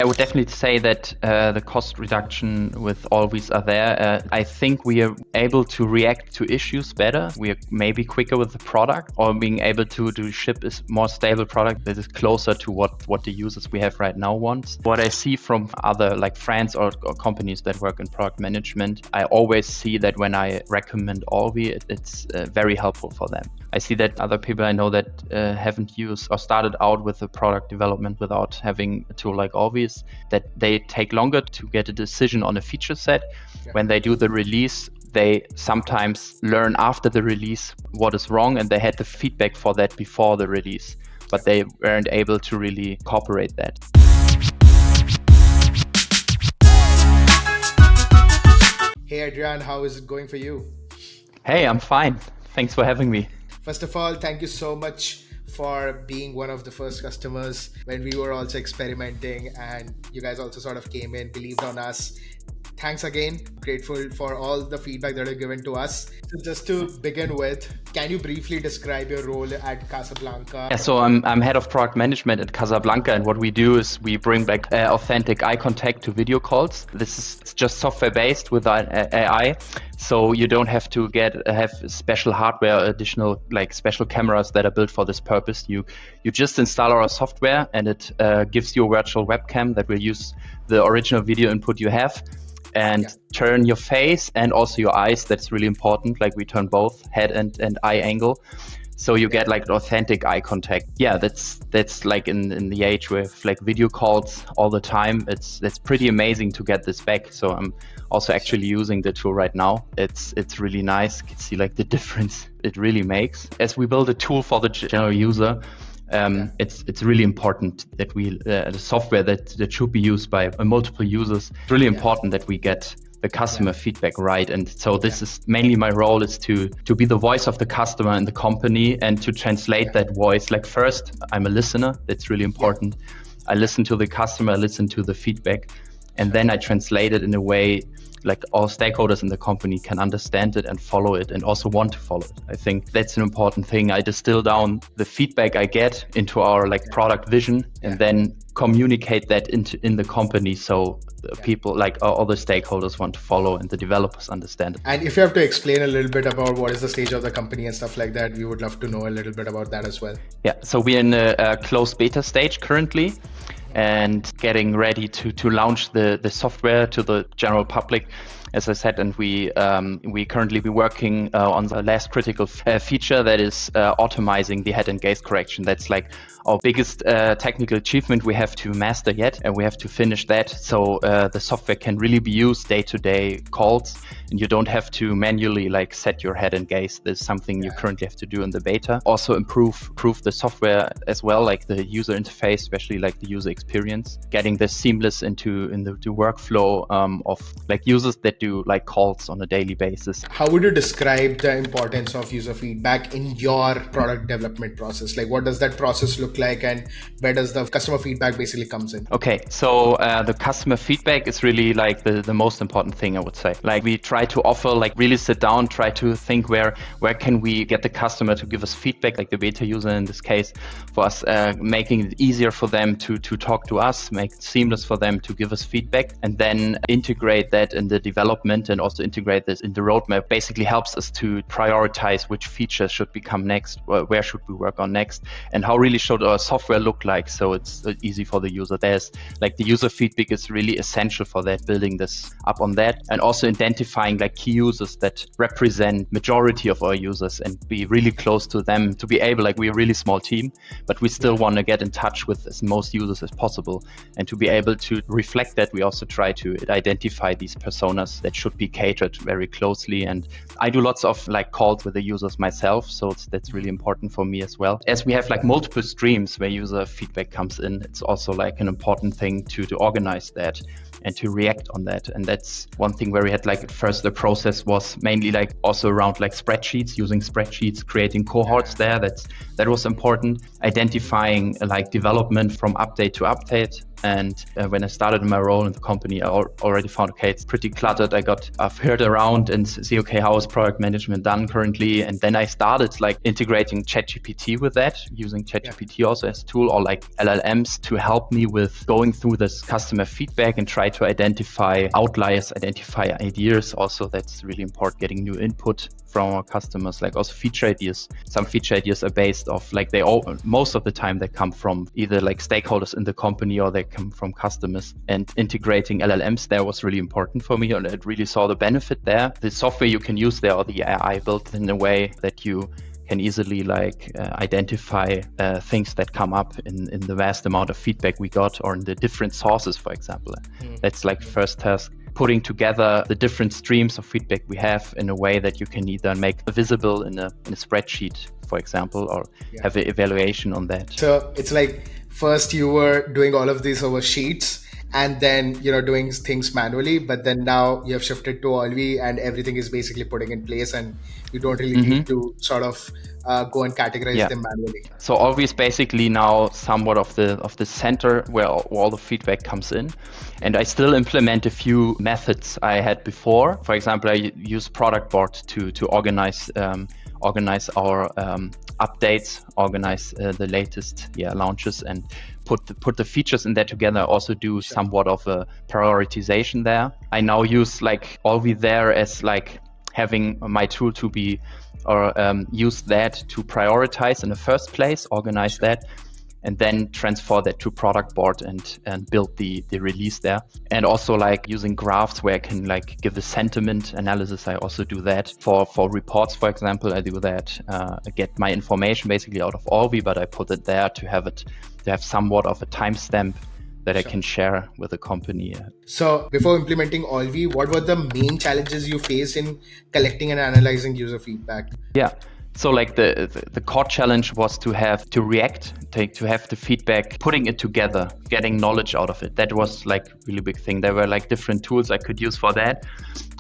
I would definitely say that the cost reduction with Olvys are there. I think we are able to react to issues better. We are maybe quicker with the product, or being able to ship a more stable product that is closer to what the users we have right now want. What I see from other like friends or companies that work in product management, I always see that when I recommend Olvy, it's very helpful for them. I see that other people I know that haven't used or started out with the product development without having a tool like Olvy, that they take longer to get a decision on a feature set. Yeah. When they do the release, they sometimes learn after the release what is wrong, and they had the feedback for that before the release, but they weren't able to really incorporate that. Hey Adrian, how is it going for you? Hey, I'm fine. Thanks for having me. First of all, thank you so much for being one of the first customers when we were also experimenting, and you guys also sort of came in, believed on us. Thanks again. Grateful for all the feedback that are given to us. So just to begin with, can you briefly describe your role at Casablanca? Yeah, so I'm head of product management at Casablanca, and what we do is we bring back authentic eye contact to video calls. This is just software based with AI, so you don't have to have special hardware, additional like special cameras that are built for this purpose. You just install our software, and it gives you a virtual webcam that will use the original video input you have, and turn your face and also your eyes. That's really important. Like we turn both head and eye angle, so you get like authentic eye contact. Yeah, that's like in the age with like video calls all the time. It's pretty amazing to get this back. So I'm also actually using the tool right now. It's really nice. You can see like the difference it really makes. As we build a tool for the general user, it's really important that we the software that should be used by multiple users. It's really important that we get the customer feedback right, and so this is mainly my role, is to be the voice of the customer in the company and to translate that voice. Like first, I'm a listener. That's really important. I listen to the customer, I listen to the feedback, and then I translate it in a way like all stakeholders in the company can understand it and follow it, and also want to follow it. I think that's an important thing. I distill down the feedback I get into our like product vision, and then communicate that in the company, so people like all the stakeholders want to follow and the developers understand it. And if you have to explain a little bit about what is the stage of the company and stuff like that, we would love to know a little bit about that as well. Yeah, so we're in a closed beta stage currently, and getting ready to launch the software to the general public, as I said. And we currently be working on the last critical feature, that is automizing the head and gaze correction. That's like our biggest technical achievement we have to master yet, and we have to finish that, so the software can really be used day-to-day calls, and you don't have to manually like set your head and gaze. There's something you currently have to do in the beta. Also improve the software as well, like the user interface, especially like the user experience, getting this seamless into the workflow of like users that do like calls on a daily basis. How would you describe the importance of user feedback in your product development process? Like what does that process look like, and where does the customer feedback basically comes in? Okay, so the customer feedback is really like the most important thing, I would say. Like we try to offer, like really sit down, try to think where can we get the customer to give us feedback, like the beta user in this case, for us, making it easier for them to talk to us, make it seamless for them to give us feedback, and then integrate that in the development and also integrate this in the roadmap. Basically helps us to prioritize which features should become next, where should we work on next, and how really should our software look like, so it's easy for the user. There's like the user feedback is really essential for that, building this up on that, and also identifying like key users that represent majority of our users and be really close to them, to be able, like we're a really small team, but we still want to get in touch with as most users as possible, and to be able to reflect that, we also try to identify these personas that should be catered very closely. And I do lots of like calls with the users myself, so that's really important for me as well. As we have like multiple streams where user feedback comes in, it's also like an important thing to organize that and to react on that. And that's one thing where we had like at first the process was mainly like also around like spreadsheets, using spreadsheets, creating cohorts there. That was important. Identifying like development from update to update, And when I started my role in the company, I already found, okay, it's pretty cluttered. I've heard around and see, okay, how is product management done currently? And then I started like integrating ChatGPT with that, using ChatGPT also as a tool, or like LLMs to help me with going through this customer feedback and try to identify outliers, identify ideas. Also, that's really important, getting new input from our customers, like also feature ideas. Some feature ideas are based off, like most of the time they come from either like stakeholders in the company or they come from customers. And integrating LLMs there was really important for me, and I really saw the benefit there. The software you can use there, or the AI built in a way that you can easily identify things that come up in the vast amount of feedback we got, or in the different sources, for example. That's like first task, putting together the different streams of feedback we have in a way that you can either make visible in a spreadsheet, for example, or have an evaluation on that. So it's like first you were doing all of this over sheets and then, doing things manually, but then now you have shifted to Olvy and everything is basically putting in place and you don't really need to sort of go and categorize them manually. So Olvy is basically now somewhat of the center where all the feedback comes in. And I still implement a few methods I had before. For example, I use Product Board to organize our updates, organize the latest launches, and put the features in there together. Also do somewhat of a prioritization there. I now use like Olvy there as like having my tool to be, or use that to prioritize in the first place, organize that, and then transfer that to Product Board and build the release there. And also like using graphs where I can like give a sentiment analysis. I also do that for reports, for example. I do that. I get my information basically out of Olvy, but I put it there to have somewhat of a timestamp that I can share with the company. So before implementing Olvy, what were the main challenges you faced in collecting and analyzing user feedback? Yeah. So like the core challenge was to have to have the feedback, putting it together, getting knowledge out of it. That was like really big thing. There were like different tools I could use for that,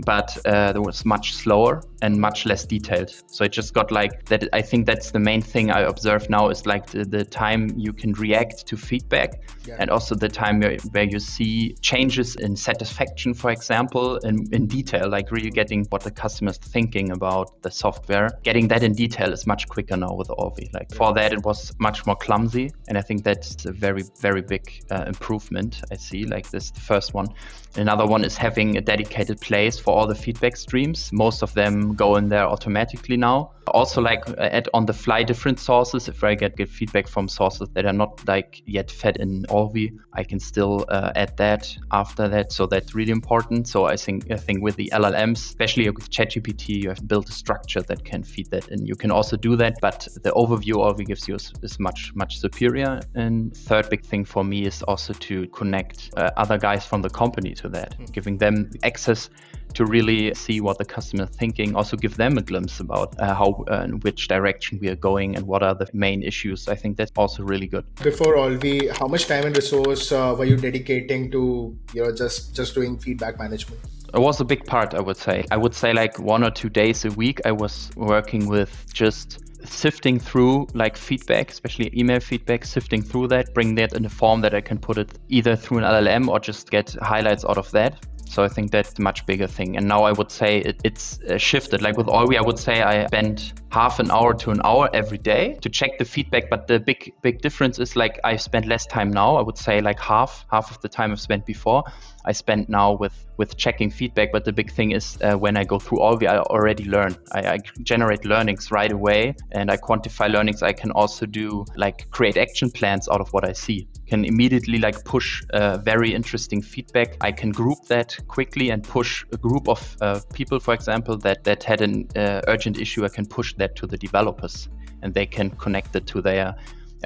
but there was much slower and much less detailed. So it just got like that. I think that's the main thing I observe now is like the time you can react to feedback, and also the time where you see changes in satisfaction, for example, in detail, like really getting what the customer's thinking about the software. Getting that in detail is much quicker now with Olvy. Like for that, it was much more clumsy, and I think that's a very, very big improvement I see. Like this, the first one. Another one is having a dedicated place for all the feedback streams. Most of them go in there automatically now. Also like add on the fly different sources. If I get good feedback from sources that are not like yet fed in Olvy, I can still add that after that. So that's really important. So I think with the LLMs, especially with ChatGPT, you have built a structure that can feed that in. You can also do that, but the overview Olvy gives you is much, much superior. And third big thing for me is also to connect other guys from the company to that, giving them access to really see what the customer is thinking, also give them a glimpse about how in which direction we are going and what are the main issues. I think that's also really good. Before Olvy, how much time and resource were you dedicating to just doing feedback management? It was a big part, I would say. I would say like 1 or 2 days a week I was working with just sifting through like feedback, especially email feedback, sifting through that, bring that in a form that I can put it either through an LLM or just get highlights out of that. So I think that's a much bigger thing. And now I would say it's shifted. Like with Olvy, I would say I spend half an hour to an hour every day to check the feedback. But the big difference is like I spend less time now. I would say like half of the time I've spent before, I spend now with checking feedback. But the big thing is when I go through Olvy, I already learn. I generate learnings right away and I quantify learnings. I can also do like create action plans out of what I see. Can immediately like push very interesting feedback. I can group that quickly and push a group of people, for example, that had an urgent issue. I can push that to the developers and they can connect it to their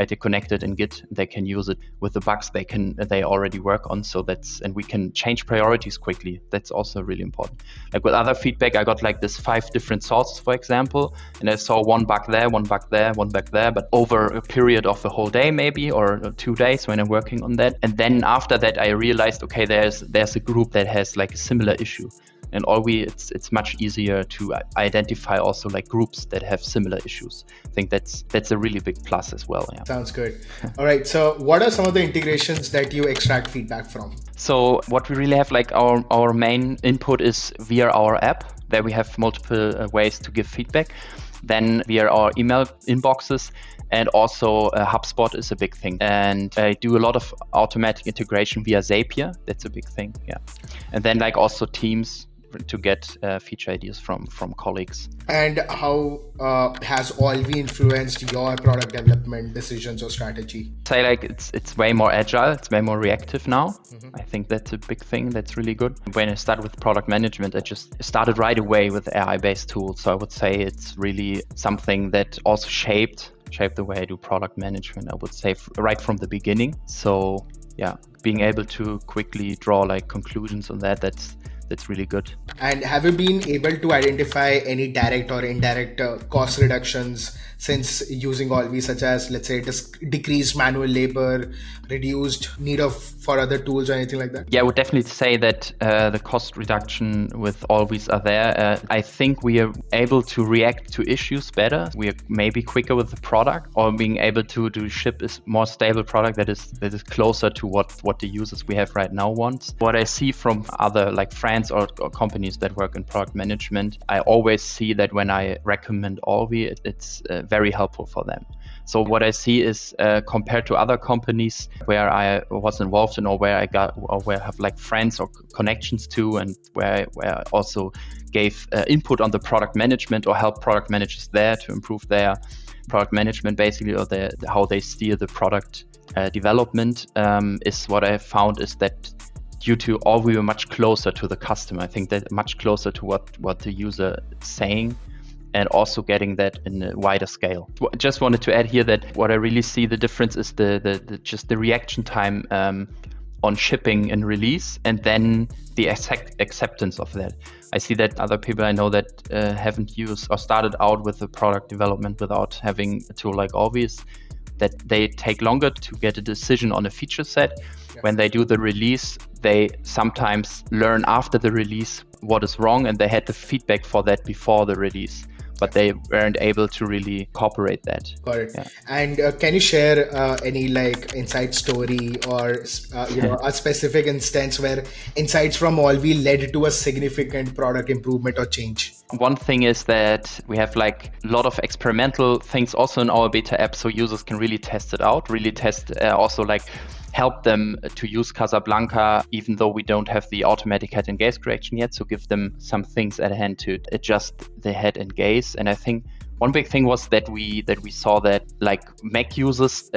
they connect it in Git. They can use it with the bugs they already work on. So and we can change priorities quickly. That's also really important. Like with other feedback, I got like this 5 different sources, for example, and I saw one bug there, one bug there, one bug there, but over a period of a whole day maybe, or 2 days when I'm working on that. And then after that, I realized, okay, there's a group that has like a similar issue. In Olvy, it's much easier to identify also like groups that have similar issues. I think that's a really big plus as well. Yeah. Sounds good. All right. So what are some of the integrations that you extract feedback from? So what we really have, like our main input is via our app. There we have multiple ways to give feedback. Then via our email inboxes, and also HubSpot is a big thing. And I do a lot of automatic integration via Zapier. That's a big thing, yeah. And then like also Teams to get feature ideas from colleagues. And how has Olvy influenced your product development decisions or strategy? Say like it's way more agile, it's way more reactive now. I think that's a big thing that's really good. When I started with product management, I just started right away with AI-based tools. So I would say it's really something that also shaped the way I do product management, I would say, right from the beginning. So yeah, being able to quickly draw like conclusions on that's really good. And have you been able to identify any direct or indirect cost reductions since using Olvy, such as, let's say, decreased manual labor, reduced need for other tools or anything like that? Yeah, I would definitely say that the cost reduction with Olvy are there. I think we are able to react to issues better. We are maybe quicker with the product, or being able to ship a more stable product that is closer to what the users we have right now want. What I see from other like friends or companies that work in product management, I always see that when I recommend Olvy, it's very helpful for them. So what I see is compared to other companies where I was involved in, or where I have like friends or connections to, and where I also gave input on the product management or help product managers there to improve their product management basically, or how they steer the product development, is what I found is that due to Olvy, we were much closer to the customer. I think that much closer to what the user is saying, and also getting that in a wider scale. Just wanted to add here that what I really see the difference is just the reaction time on shipping and release, and then the acceptance of that. I see that other people I know that haven't used or started out with the product development without having a tool like Olvy, that they take longer to get a decision on a feature set. Yeah. When they do the release, they sometimes learn after the release what is wrong, and they had the feedback for that before the release, but they weren't able to really incorporate that. Got it. Yeah. And can you share any like insight story or a specific instance where insights from Olvy led to a significant product improvement or change? One thing is that we have like a lot of experimental things also in our beta app, so users can really test it out, also like help them to use Casablanca, even though we don't have the automatic head and gaze correction yet. So give them some things at hand to adjust the head and gaze. And I think one big thing was that we saw that like Mac users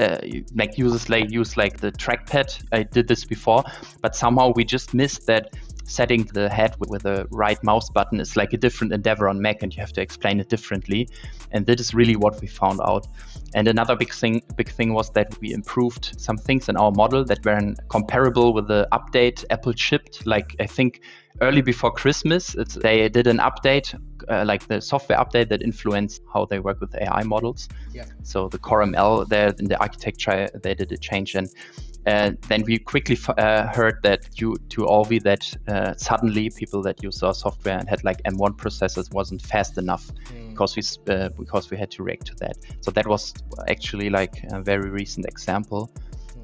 like use like the trackpad. I did this before, but somehow we just missed that setting the head with the right mouse button is like a different endeavor on Mac, and you have to explain it differently. And that is really what we found out. And another big thing was that we improved some things in our model that were comparable with the update Apple shipped. Like I think early before Christmas, they did an update, like the software update that influenced how they work with AI models. Yeah. So the Core ML there in the architecture, they did a change, and then we quickly heard that due to Olvy that suddenly people that use our software and had like M1 processors wasn't fast enough because we had to react to that. So that was actually like a very recent example,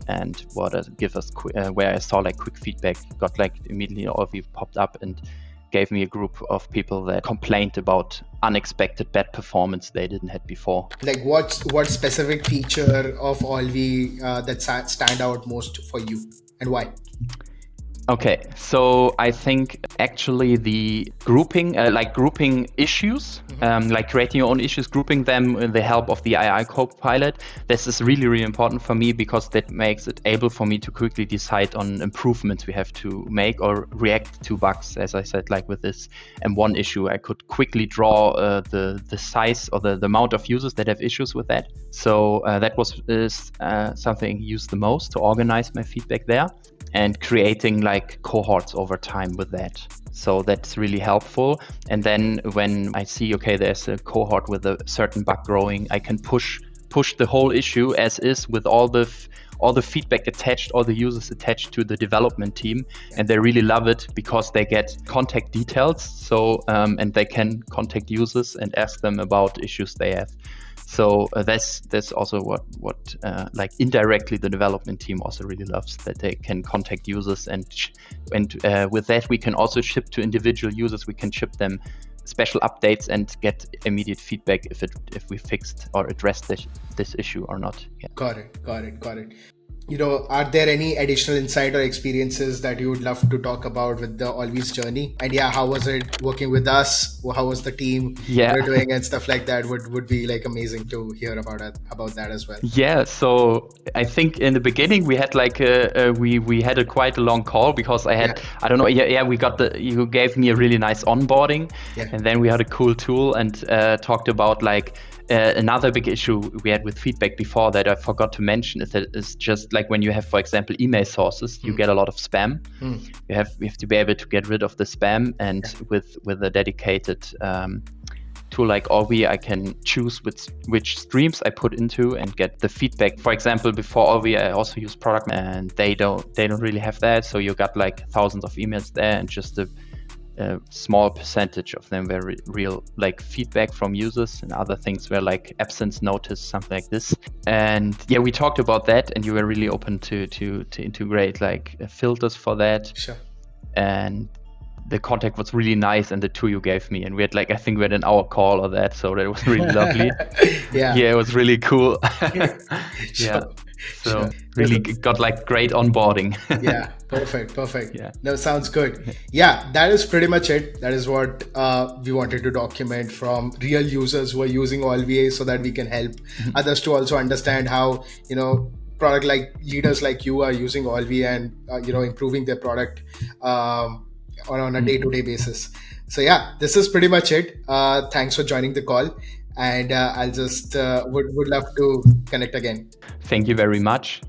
and what give us where I saw like quick feedback, got like immediately Olvy popped up and gave me a group of people that complained about unexpected bad performance they didn't have before. Like what specific feature of Olvy that stand out most for you, and why? Okay, so I think actually the grouping issues, like creating your own issues, grouping them with the help of the AI Copilot, this is really, really important for me, because that makes it able for me to quickly decide on improvements we have to make or react to bugs. As I said, like with this M1 issue, I could quickly draw the size or the amount of users that have issues with that. So that was something I used the most to organize my feedback there, and creating like cohorts over time with that. So that's really helpful. And then when I see, okay, there's a cohort with a certain bug growing, I can push the whole issue as is with all the all the feedback attached, all the users attached to the development team, and they really love it because they get contact details. So and they can contact users and ask them about issues they have. So that's also what like indirectly the development team also really loves, that they can contact users, and with that we can also ship to individual users. We can ship them special updates and get immediate feedback if we fixed or addressed this issue or not. Yeah. Got it. Are there any additional insight or experiences that you would love to talk about with the Olvy's journey? And how was it working with us? How was the team doing and stuff like that? Would be like amazing to hear about that as well. Yeah, so I think in the beginning we had like we had a quite a long call, because I had I don't know you gave me a really nice onboarding, and then we had a cool tool and talked about like another big issue we had with feedback before that I forgot to mention is that it's just like when you have, for example, email sources, you get a lot of spam. We have to be able to get rid of the spam, and with a dedicated tool like Olvy, I can choose which streams I put into and get the feedback. For example, before Olvy, I also use Product, and they don't really have that. So you got like thousands of emails there, and just a small percentage of them were real like feedback from users, and other things were like absence notice, something like this. And we talked about that, and you were really open to integrate like filters for that. Sure. And the contact was really nice, and the tool you gave me, and we had like, I think we had an hour call or that, so that was really lovely. It was really cool. So really got like great onboarding. Perfect. No, sounds good. That is pretty much it. That is what we wanted to document from real users who are using Olvy, so that we can help others to also understand how product like leaders like you are using Olvy and improving their product on a day-to-day basis. So this is pretty much it. Thanks for joining the call, and I'll just would love to connect again. Thank you very much.